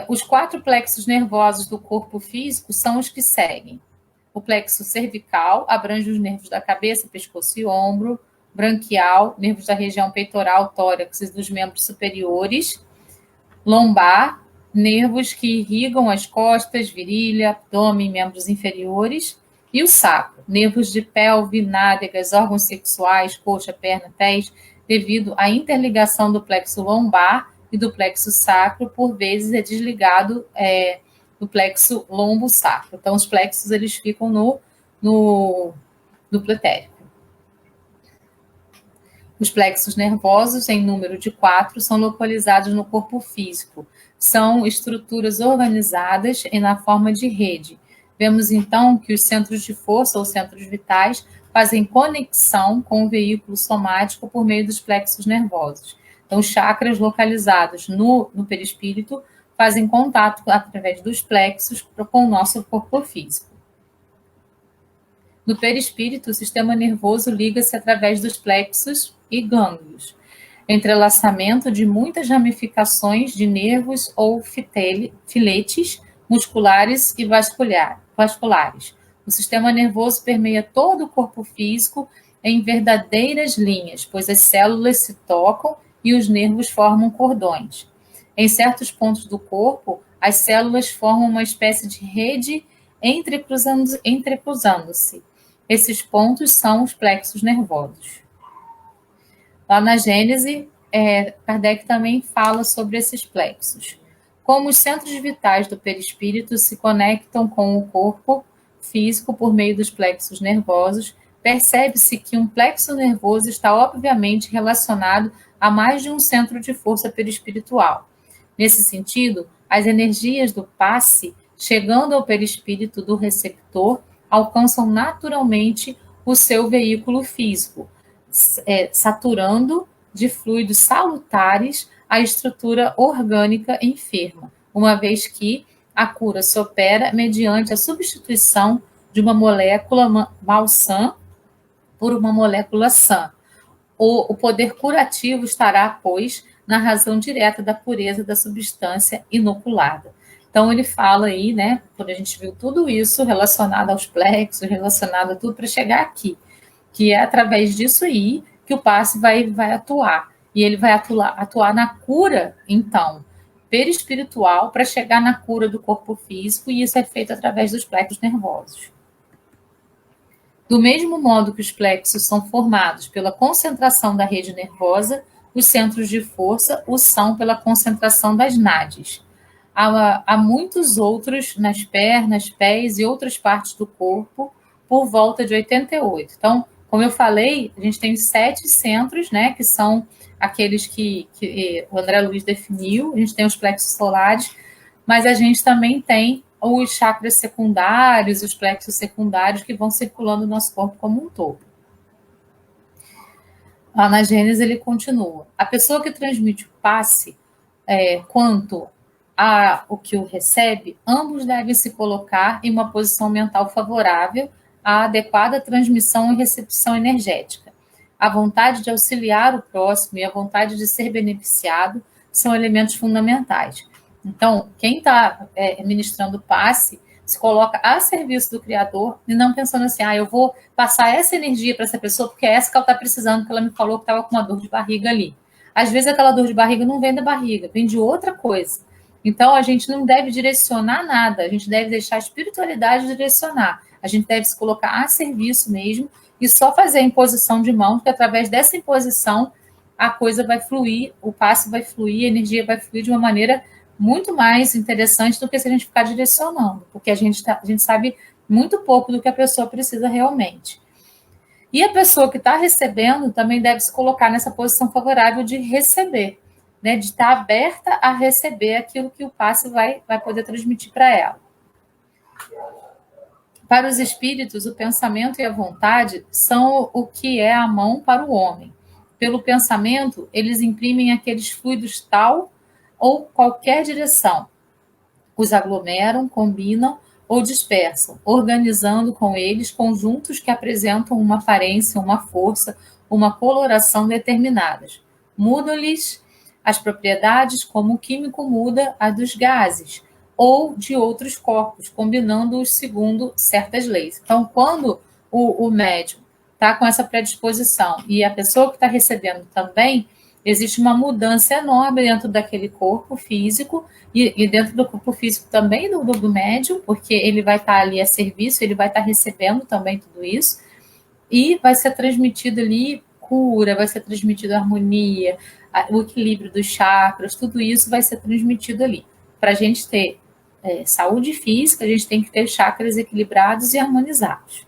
Os 4 plexos nervosos do corpo físico são os que seguem. O plexo cervical abrange os nervos da cabeça, pescoço e ombro. Branquial, nervos da região peitoral, tórax e dos membros superiores. Lombar, nervos que irrigam as costas, virilha, abdômen, membros inferiores. E o sacro, nervos de pelve, nádegas, órgãos sexuais, coxa, perna, pés, devido à interligação do plexo lombar e do plexo sacro, por vezes é desligado do plexo lombo-sacro. Então, os plexos eles ficam no pretérito. Os plexos nervosos, em número de 4, são localizados no corpo físico. São estruturas organizadas e na forma de rede. Vemos, então, que os centros de força ou centros vitais fazem conexão com o veículo somático por meio dos plexos nervosos. Então, os chakras localizados no perispírito fazem contato através dos plexos com o nosso corpo físico. No perispírito, o sistema nervoso liga-se através dos plexos e gânglios, entrelaçamento de muitas ramificações de nervos ou filetes musculares e vasculares. O sistema nervoso permeia todo o corpo físico em verdadeiras linhas, pois as células se tocam e os nervos formam cordões. Em certos pontos do corpo, as células formam uma espécie de rede entrecruzando-se. Esses pontos são os plexos nervosos. Lá na Gênese, Kardec também fala sobre esses plexos. Como os centros vitais do perispírito se conectam com o corpo físico por meio dos plexos nervosos, percebe-se que um plexo nervoso está obviamente relacionado a mais de um centro de força perispiritual. Nesse sentido, as energias do passe, chegando ao perispírito do receptor, alcançam naturalmente o seu veículo físico, saturando de fluidos salutares a estrutura orgânica enferma, uma vez que a cura se opera mediante a substituição de uma molécula malsã por uma molécula sã. O poder curativo estará, pois, na razão direta da pureza da substância inoculada. Então, ele fala aí, né, quando a gente viu tudo isso relacionado aos plexos, relacionado a tudo para chegar aqui, que é através disso aí que o passe vai atuar. E ele vai atuar na cura, então, perispiritual, para chegar na cura do corpo físico, e isso é feito através dos plexos nervosos. Do mesmo modo que os plexos são formados pela concentração da rede nervosa, os centros de força o são pela concentração das nádeas. Há muitos outros nas pernas, pés e outras partes do corpo, por volta de 88. Então, como eu falei, a gente tem 7 centros, né, que são aqueles que o André Luiz definiu, a gente tem os plexos solares, mas a gente também tem os chakras secundários, os plexos secundários que vão circulando no nosso corpo como um todo. Lá na Gênesis ele continua. A pessoa que transmite o passe, quanto o que o recebe, ambos devem se colocar em uma posição mental favorável à adequada transmissão e recepção energética. A vontade de auxiliar o próximo e a vontade de ser beneficiado são elementos fundamentais. Então, quem está ministrando o passe se coloca a serviço do Criador e não pensando assim, eu vou passar essa energia para essa pessoa porque é essa que ela está precisando, porque ela me falou que estava com uma dor de barriga ali. Às vezes aquela dor de barriga não vem da barriga, vem de outra coisa. Então, a gente não deve direcionar nada, a gente deve deixar a espiritualidade direcionar. A gente deve se colocar a serviço mesmo e só fazer a imposição de mão, porque através dessa imposição a coisa vai fluir, o passe vai fluir, a energia vai fluir de uma maneira muito mais interessante do que se a gente ficar direcionando, porque a gente sabe muito pouco do que a pessoa precisa realmente. E a pessoa que está recebendo também deve se colocar nessa posição favorável de receber, né, de estar aberta a receber aquilo que o passe vai poder transmitir para ela. Para os espíritos, o pensamento e a vontade são o que é a mão para o homem. Pelo pensamento, eles imprimem aqueles fluidos tal ou qualquer direção. Os aglomeram, combinam ou dispersam, organizando com eles conjuntos que apresentam uma aparência, uma força, uma coloração determinadas. Mudam-lhes as propriedades como o químico muda a dos gases ou de outros corpos, combinando-os segundo certas leis. Então, quando o médium está com essa predisposição e a pessoa que está recebendo também, existe uma mudança enorme dentro daquele corpo físico e dentro do corpo físico também do médium, porque ele vai estar ali a serviço, ele vai estar recebendo também tudo isso, e vai ser transmitido ali cura, vai ser transmitido harmonia, o equilíbrio dos chakras, tudo isso vai ser transmitido ali. Para a gente ter saúde física, a gente tem que ter chakras equilibrados e harmonizados.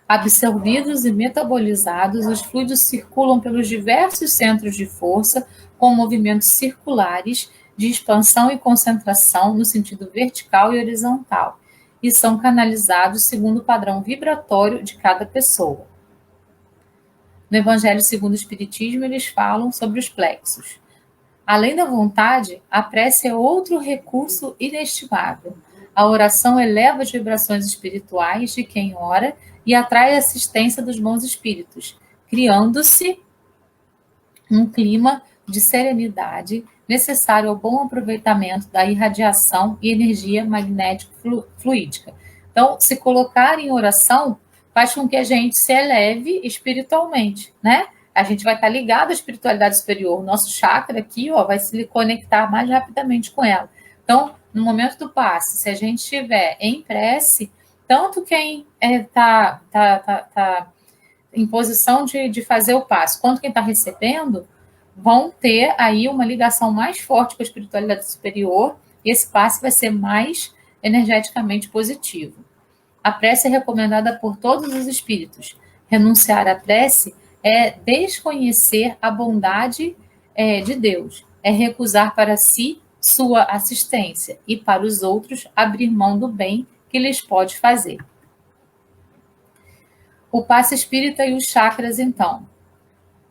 Absorvidos e metabolizados, os fluidos circulam pelos diversos centros de força com movimentos circulares de expansão e concentração no sentido vertical e horizontal, e são canalizados segundo o padrão vibratório de cada pessoa. No Evangelho segundo o Espiritismo, eles falam sobre os plexos. Além da vontade, a prece é outro recurso inestimável. A oração eleva as vibrações espirituais de quem ora e atrai a assistência dos bons espíritos, criando-se um clima de serenidade necessário ao bom aproveitamento da irradiação e energia magnético-fluídica. Então, se colocar em oração faz com que a gente se eleve espiritualmente, né? A gente vai estar ligado à espiritualidade superior. O nosso chakra aqui, ó, vai se conectar mais rapidamente com ela. Então, no momento do passe, se a gente estiver em prece, tanto quem está em posição de fazer o passe, quanto quem está recebendo, vão ter aí uma ligação mais forte com a espiritualidade superior, e esse passe vai ser mais energeticamente positivo. A prece é recomendada por todos os espíritos. Renunciar à prece é desconhecer a bondade de Deus, é recusar para si sua assistência e para os outros abrir mão do bem que lhes pode fazer. O passe espírita e os chakras, então.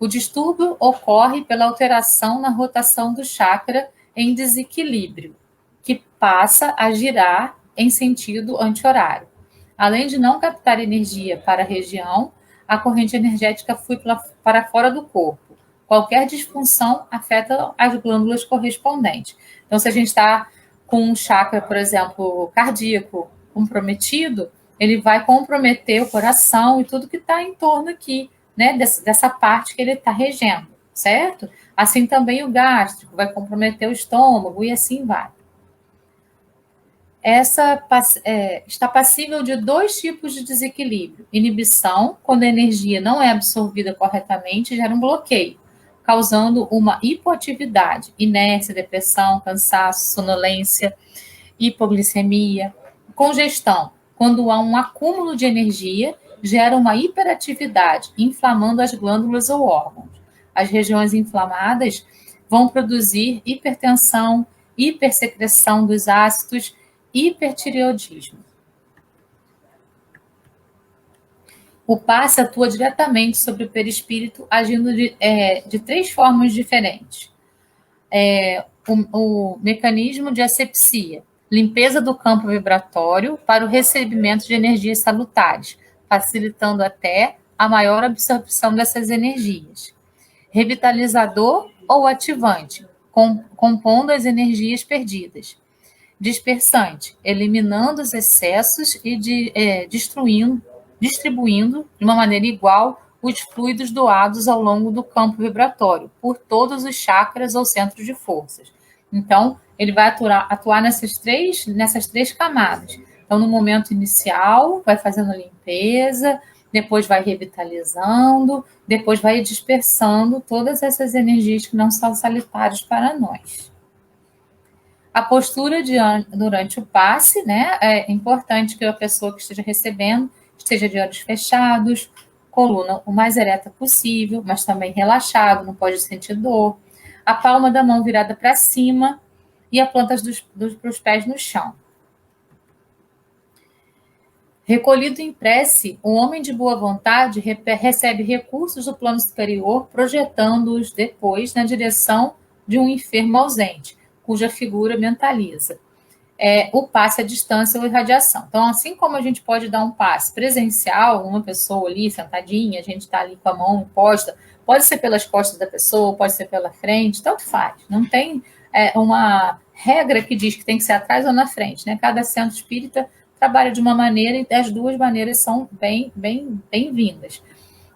O distúrbio ocorre pela alteração na rotação do chakra em desequilíbrio, que passa a girar em sentido anti-horário. Além de não captar energia para a região, a corrente energética flui para fora do corpo. Qualquer disfunção afeta as glândulas correspondentes. Então, se a gente está com um chakra, por exemplo, cardíaco comprometido, ele vai comprometer o coração e tudo que está em torno aqui, né, dessa parte que ele está regendo, certo? Assim também o gástrico vai comprometer o estômago e assim vai. Está passível de dois tipos de desequilíbrio. Inibição, quando a energia não é absorvida corretamente, gera um bloqueio, causando uma hipoatividade, inércia, depressão, cansaço, sonolência, hipoglicemia. Congestão, quando há um acúmulo de energia, gera uma hiperatividade, inflamando as glândulas ou órgãos. As regiões inflamadas vão produzir hipertensão, hipersecreção dos ácidos, hipertireoidismo. O passe atua diretamente sobre o perispírito, agindo de três formas diferentes. O mecanismo de asepsia, limpeza do campo vibratório para o recebimento de energias salutares, facilitando até a maior absorção dessas energias. Revitalizador ou ativante, compondo as energias perdidas. Dispersante, eliminando os excessos e distribuindo de uma maneira igual os fluidos doados ao longo do campo vibratório, por todos os chakras ou centros de forças. Então, ele vai atuar nessas três camadas, Então, no momento inicial, vai fazendo a limpeza, depois vai revitalizando, depois vai dispersando todas essas energias que não são salutares para nós. A postura durante o passe, né? É importante que a pessoa que esteja recebendo esteja de olhos fechados, coluna o mais ereta possível, mas também relaxado, não pode sentir dor. A palma da mão virada para cima e a planta dos pés no chão. Recolhido em prece, o homem de boa vontade recebe recursos do plano superior, projetando-os depois na direção de um enfermo ausente, cuja figura mentaliza. O passe à distância ou irradiação. Então, assim como a gente pode dar um passe presencial, uma pessoa ali sentadinha, a gente está ali com a mão posta, pode ser pelas costas da pessoa, pode ser pela frente, tanto faz. Não tem uma regra que diz que tem que ser atrás ou na frente, né? Cada centro espírita trabalha de uma maneira e as duas maneiras são bem-vindas.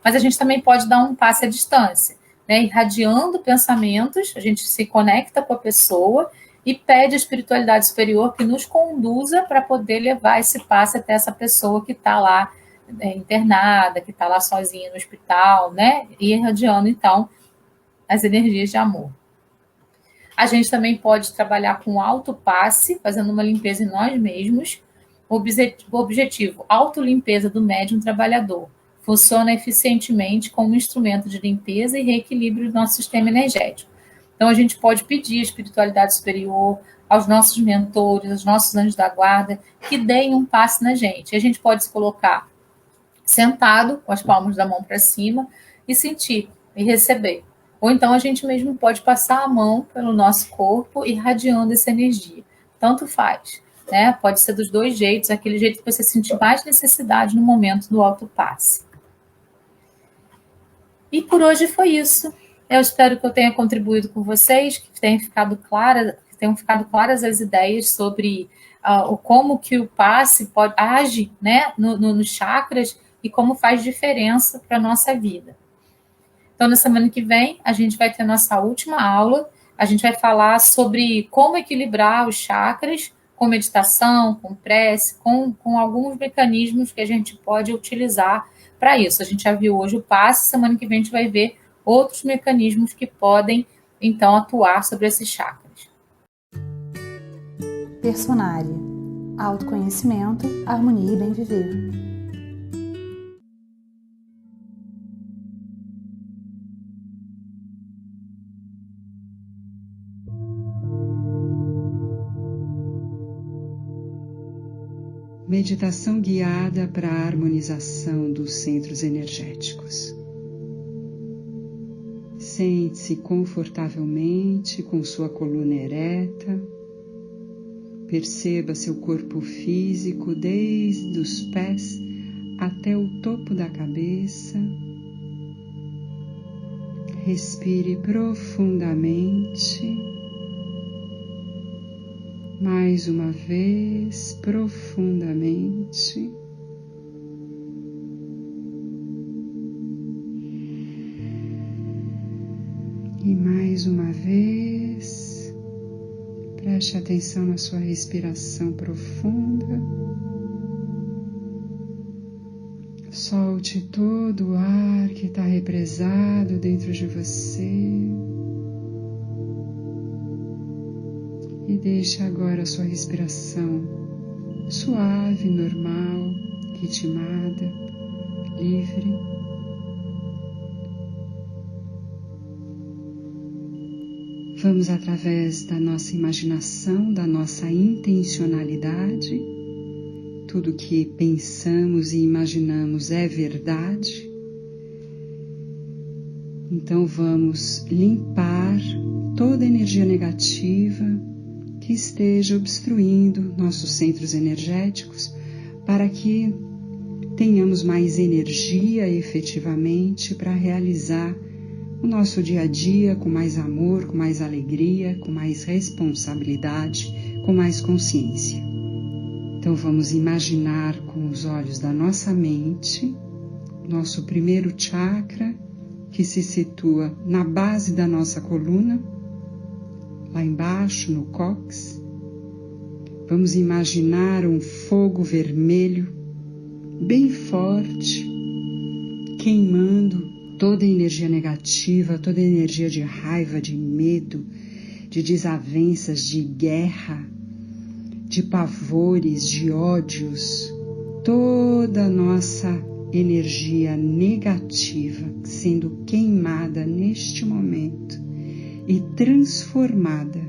Mas a gente também pode dar um passe à distância, né? Irradiando pensamentos, a gente se conecta com a pessoa e pede à espiritualidade superior que nos conduza para poder levar esse passe até essa pessoa que está lá internada, que está lá sozinha no hospital, né? E irradiando, então, as energias de amor. A gente também pode trabalhar com autopasse, fazendo uma limpeza em nós mesmos. O objetivo, autolimpeza do médium trabalhador. Funciona eficientemente como instrumento de limpeza e reequilíbrio do nosso sistema energético. Então, a gente pode pedir à espiritualidade superior, aos nossos mentores, aos nossos anjos da guarda, que deem um passe na gente. A gente pode se colocar sentado, com as palmas da mão para cima, e sentir, e receber. Ou então, a gente mesmo pode passar a mão pelo nosso corpo, irradiando essa energia. Tanto faz, né? Pode ser dos dois jeitos, aquele jeito que você sentir mais necessidade no momento do autopasse. E por hoje foi isso. Eu espero que eu tenha contribuído com vocês, que tenham ficado claras as ideias sobre como que o passe age, né, nos chakras e como faz diferença para a nossa vida. Então, na semana que vem, a gente vai ter a nossa última aula. A gente vai falar sobre como equilibrar os chakras com meditação, com prece, com alguns mecanismos que a gente pode utilizar para isso. A gente já viu hoje o passe, semana que vem a gente vai ver outros mecanismos que podem, então, atuar sobre esses chakras. Personária. Autoconhecimento, harmonia e bem-viver. Meditação guiada para a harmonização dos centros energéticos. Sente-se confortavelmente com sua coluna ereta. Perceba seu corpo físico desde os pés até o topo da cabeça. Respire profundamente. Mais uma vez, profundamente. E mais uma vez, preste atenção na sua respiração profunda. Solte todo o ar que está represado dentro de você. E deixe agora a sua respiração suave, normal, ritmada, livre. Vamos através da nossa imaginação, da nossa intencionalidade. Tudo que pensamos e imaginamos é verdade. Então vamos limpar toda energia negativa que esteja obstruindo nossos centros energéticos, para que tenhamos mais energia efetivamente para realizar o nosso dia a dia com mais amor, com mais alegria, com mais responsabilidade, com mais consciência. Então vamos imaginar com os olhos da nossa mente, nosso primeiro chakra, que se situa na base da nossa coluna, lá embaixo no cóccix. Vamos imaginar um fogo vermelho, bem forte, queimando toda a energia negativa, toda a energia de raiva, de medo, de desavenças, de guerra, de pavores, de ódios, toda a nossa energia negativa sendo queimada neste momento e transformada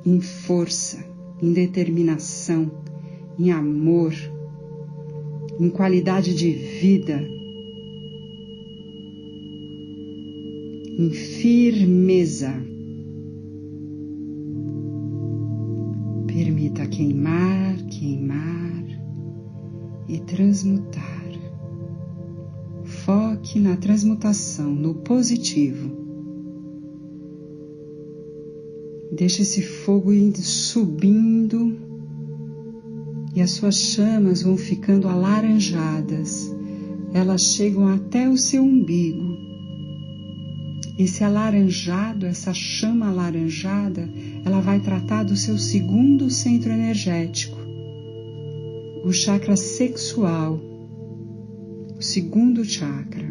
em força, em determinação, em amor, em qualidade de vida, em firmeza. Permita queimar, queimar e transmutar. Foque na transmutação, no positivo. Deixe esse fogo indo subindo e as suas chamas vão ficando alaranjadas. Elas chegam até o seu umbigo. Esse alaranjado, essa chama alaranjada, ela vai tratar do seu segundo centro energético, o chakra sexual, o segundo chakra,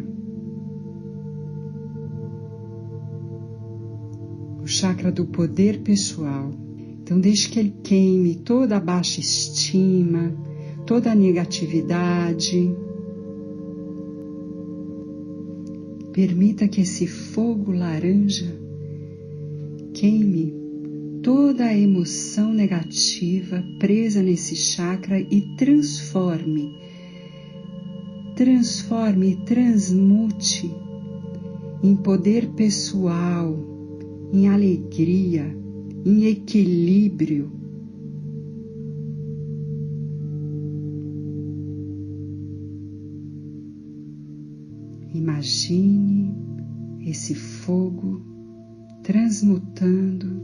o chakra do poder pessoal. Então deixe que ele queime toda a baixa estima, toda a negatividade. Permita que esse fogo laranja queime toda a emoção negativa presa nesse chakra e transforme e transmute em poder pessoal, em alegria, em equilíbrio. Imagine esse fogo transmutando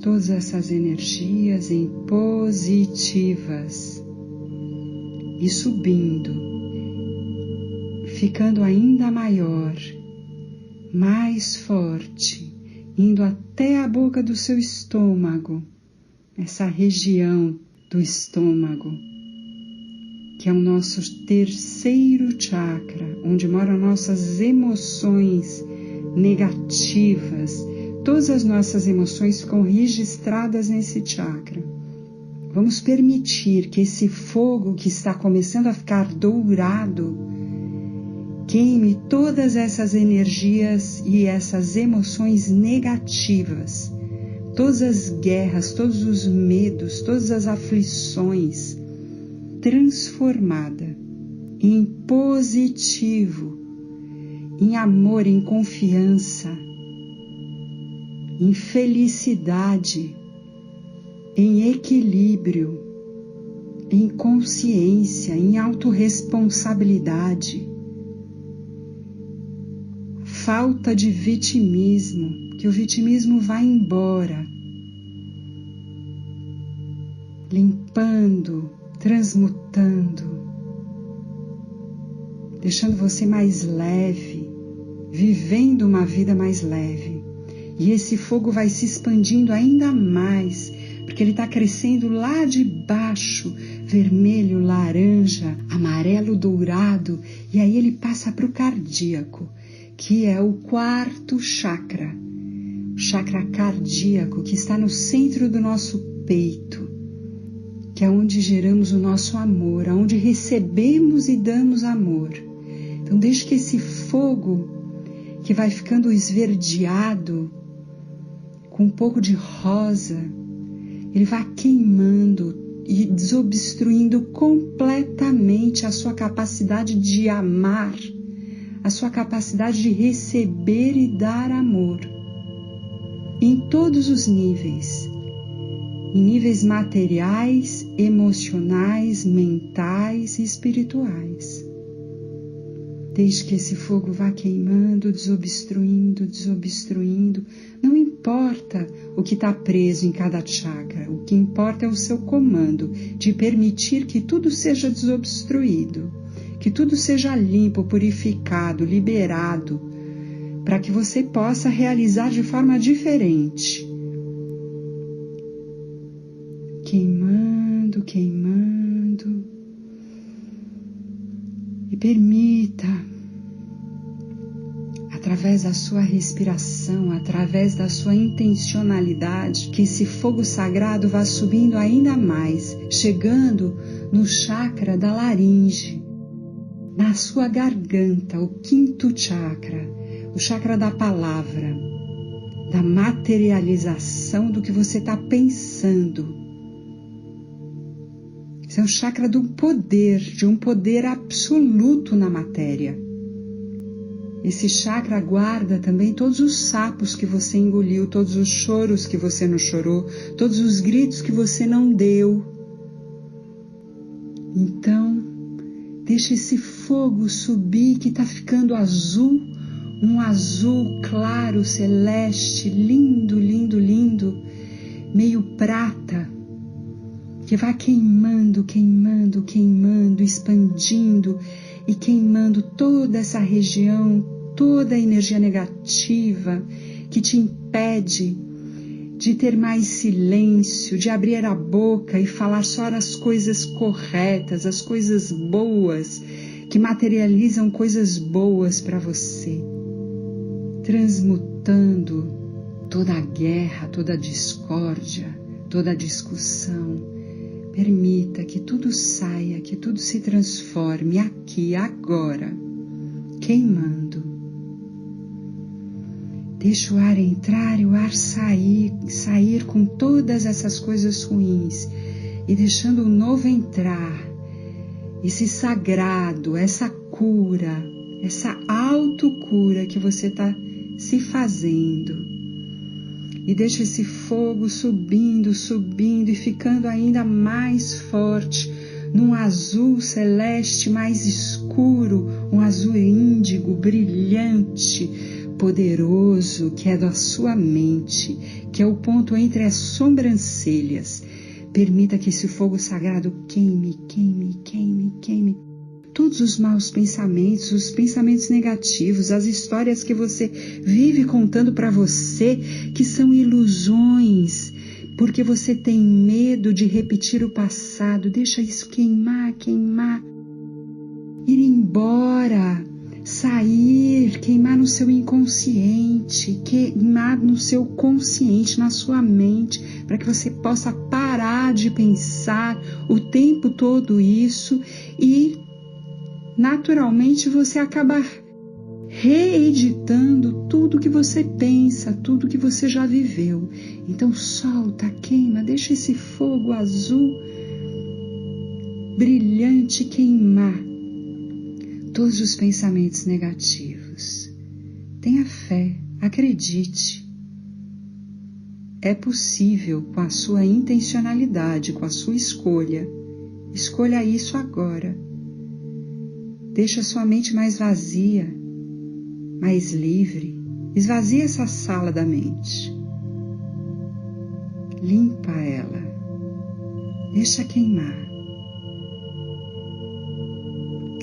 todas essas energias em positivas e subindo, ficando ainda maior, mais forte, indo até a boca do seu estômago, essa região do estômago, que é o nosso terceiro chakra, onde moram nossas emoções negativas. Todas as nossas emoções ficam registradas nesse chakra. Vamos permitir que esse fogo que está começando a ficar dourado queime todas essas energias e essas emoções negativas, todas as guerras, todos os medos, todas as aflições, transformada em positivo, em amor, em confiança, em felicidade, em equilíbrio, em consciência, em autorresponsabilidade, falta de vitimismo, que o vitimismo vai embora, limpando, transmutando, deixando você mais leve, vivendo uma vida mais leve. E esse fogo vai se expandindo ainda mais, porque ele está crescendo lá de baixo, vermelho, laranja, amarelo, dourado, e aí ele passa para o cardíaco, que é o quarto chakra, o chakra cardíaco, que está no centro do nosso peito, que é onde geramos o nosso amor, onde recebemos e damos amor. Então deixe que esse fogo, que vai ficando esverdeado, com um pouco de rosa, ele vai queimando e desobstruindo completamente a sua capacidade de amar, a sua capacidade de receber e dar amor, em todos os níveis, em níveis materiais, emocionais, mentais e espirituais. Deixe que esse fogo vá queimando, desobstruindo, desobstruindo. Não importa o que está preso em cada chakra, o que importa é o seu comando de permitir que tudo seja desobstruído, que tudo seja limpo, purificado, liberado, para que você possa realizar de forma diferente. queimando, queimando. E permita, através da sua respiração, através da sua intencionalidade, que esse fogo sagrado vá subindo ainda mais, chegando no chakra da laringe, na sua garganta, o quinto chakra, o chakra da palavra, da materialização do que você está pensando. Esse é o chakra do poder, de um poder absoluto na matéria. Esse chakra guarda também todos os sapos que você engoliu, todos os choros que você não chorou, todos os gritos que você não deu. Então, deixa esse fogo subir que está ficando azul, um azul claro, celeste, lindo, lindo, lindo, meio prata, que vai queimando, queimando, queimando, expandindo e queimando toda essa região, toda a energia negativa que te impede de ter mais silêncio, de abrir a boca e falar só as coisas corretas, as coisas boas, que materializam coisas boas para você, transmutando toda a guerra, toda a discórdia, toda a discussão. Permita que tudo saia, que tudo se transforme aqui, agora, queimando. Deixa o ar entrar e o ar sair com todas essas coisas ruins e deixando o novo entrar, esse sagrado, essa cura, essa autocura que você está se fazendo. E deixa esse fogo subindo, subindo e ficando ainda mais forte, num azul celeste mais escuro, um azul índigo, brilhante, poderoso, que é da sua mente, que é o ponto entre as sobrancelhas. Permita que esse fogo sagrado queime, queime, queime, queime. Todos os maus pensamentos, os pensamentos negativos, as histórias que você vive contando para você, que são ilusões, porque você tem medo de repetir o passado. Deixa isso queimar, queimar, ir embora, sair, queimar no seu inconsciente, queimar no seu consciente, na sua mente, para que você possa parar de pensar o tempo todo isso e naturalmente você acaba reeditando tudo que você pensa, tudo que você já viveu. Então solta, queima, deixa esse fogo azul brilhante queimar todos os pensamentos negativos. Tenha fé, acredite. É possível com a sua intencionalidade, com a sua escolha. Escolha isso agora. Deixa sua mente mais vazia, mais livre. Esvazia essa sala da mente. Limpa ela. Deixa queimar.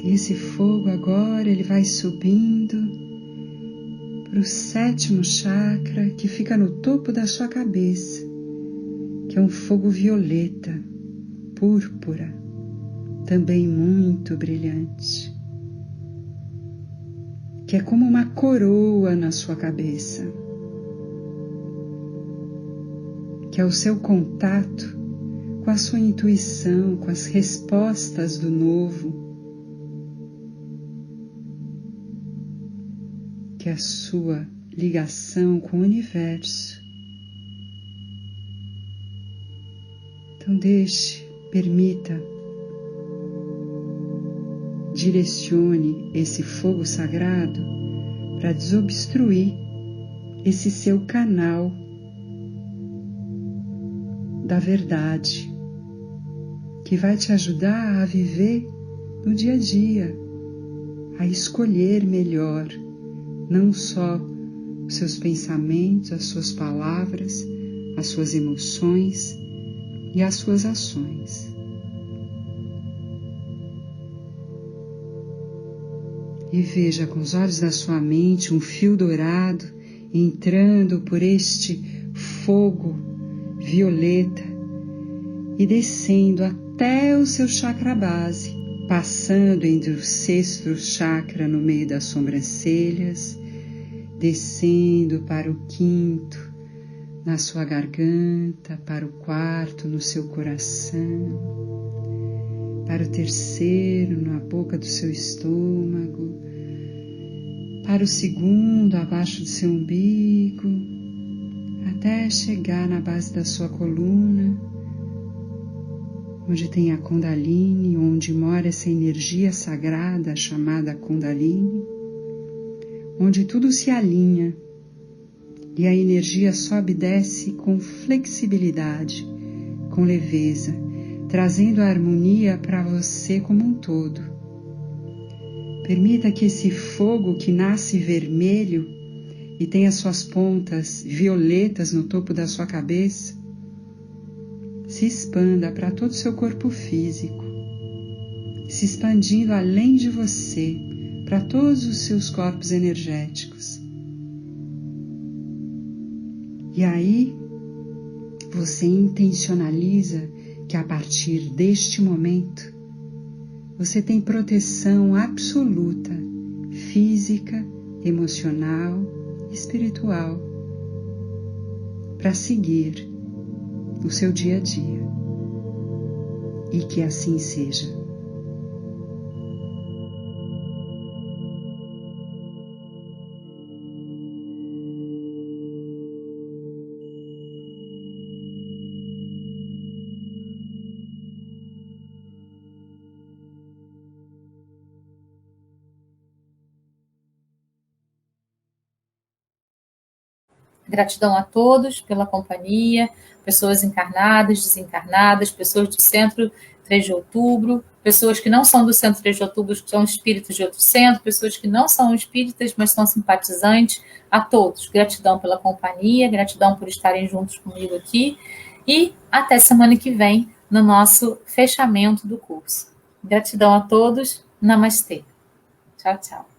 E esse fogo agora ele vai subindo para o 7º chakra, que fica no topo da sua cabeça, que é um fogo violeta, púrpura, também muito brilhante, que é como uma coroa na sua cabeça, que é o seu contato com a sua intuição, com as respostas do novo, que é a sua ligação com o universo. Então permita, direcione esse fogo sagrado para desobstruir esse seu canal da verdade, que vai te ajudar a viver no dia a dia, a escolher melhor, não só os seus pensamentos, as suas palavras, as suas emoções e as suas ações. E veja com os olhos da sua mente um fio dourado entrando por este fogo violeta e descendo até o seu chakra base, passando entre o sexto chakra no meio das sobrancelhas, descendo para o quinto na sua garganta, para o quarto no seu coração, para o terceiro na boca do seu estômago, para o segundo abaixo do seu umbigo, até chegar na base da sua coluna, onde tem a Kundalini, onde mora essa energia sagrada chamada Kundalini, onde tudo se alinha e a energia sobe e desce com flexibilidade, com leveza, trazendo a harmonia para você como um todo. Permita que esse fogo que nasce vermelho e tem as suas pontas violetas no topo da sua cabeça, se expanda para todo o seu corpo físico, se expandindo além de você, para todos os seus corpos energéticos. E aí, você intencionaliza que a partir deste momento, você tem proteção absoluta, física, emocional, espiritual, para seguir o seu dia a dia. E que assim seja. Gratidão a todos pela companhia, pessoas encarnadas, desencarnadas, pessoas do Centro 3 de Outubro, pessoas que não são do Centro 3 de Outubro, que são espíritos de outro centro, pessoas que não são espíritas, mas são simpatizantes, a todos. Gratidão pela companhia, gratidão por estarem juntos comigo aqui e até semana que vem no nosso fechamento do curso. Gratidão a todos, namastê. Tchau, tchau.